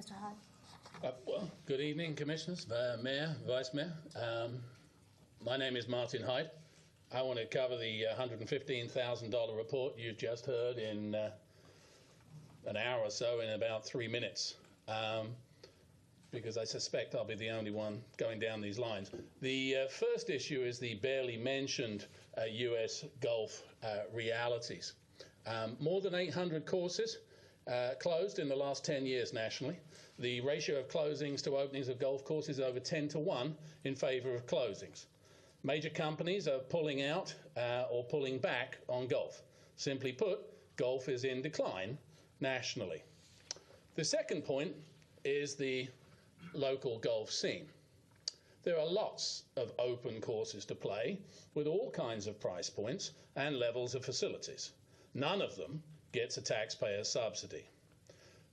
Mr. Hyde. Well, good evening, Commissioners, Mayor, Vice Mayor. My name is Martin Hyde. I want to cover the $115,000 report you've just heard in an hour or so, in about 3 minutes, because I suspect I'll be the only one going down these lines. The first issue is the barely mentioned U.S. Gulf realities. More than 800 courses closed in the last 10 years nationally. The ratio of closings to openings of golf courses is over 10 to 1 in favor of closings. Major companies are pulling out or pulling back on golf. Simply put, golf is in decline nationally. The second point is the local golf scene. There are lots of open courses to play with all kinds of price points and levels of facilities. None of them gets a taxpayer subsidy.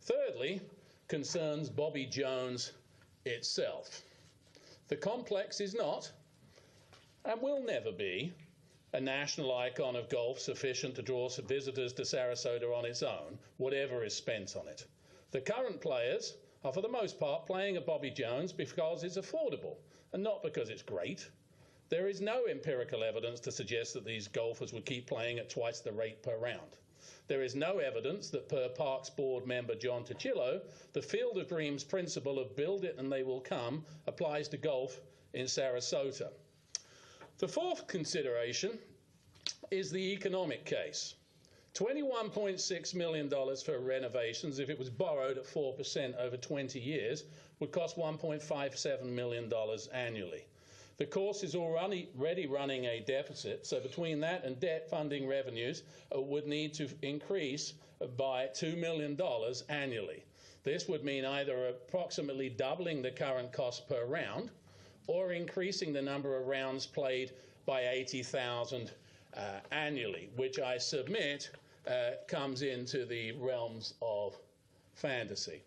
Thirdly, concerns Bobby Jones itself. The complex is not, and will never be, a national icon of golf sufficient to draw some visitors to Sarasota on its own, whatever is spent on it. The current players are, for the most part, playing at Bobby Jones because it's affordable, and not because it's great. There is no empirical evidence to suggest that these golfers would keep playing at twice the rate per round. There is no evidence that, per Parks Board member John Tuchillo, the Field of Dreams principle of build it and they will come applies to golf in Sarasota. The fourth consideration is the economic case. $21.6 million for renovations, if it was borrowed at 4% over 20 years, would cost $1.57 million annually. The course is already running a deficit, so between that and debt funding revenues would need to increase by $2 million annually. This would mean either approximately doubling the current cost per round or increasing the number of rounds played by 80,000 annually, which I submit comes into the realms of fantasy.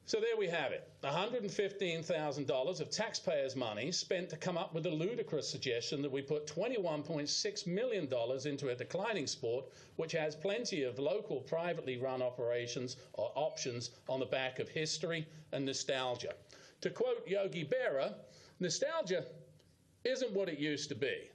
So there we have it, $115,000 of taxpayers' money spent to come up with the ludicrous suggestion that we put $21.6 million into a declining sport which has plenty of local privately run operations or options on the back of history and nostalgia. To quote Yogi Berra, nostalgia isn't what it used to be.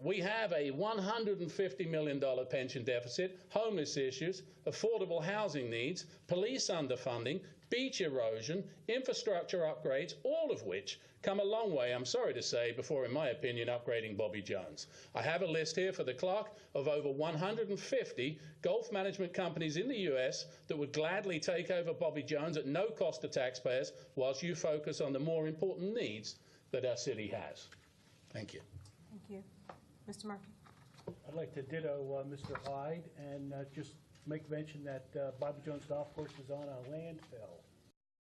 We have a $150 million pension deficit, homeless issues, affordable housing needs, police underfunding, beach erosion, infrastructure upgrades, all of which come a long way, I'm sorry to say, before, in my opinion, upgrading Bobby Jones. I have a list here for the clerk of over 150 golf management companies in the U.S. that would gladly take over Bobby Jones at no cost to taxpayers, whilst you focus on the more important needs that our city has. Thank you. Thank you. Mr. Murphy. I'd like to ditto Mr. Hyde and just make mention that Bobby Jones Golf Course is on a landfill.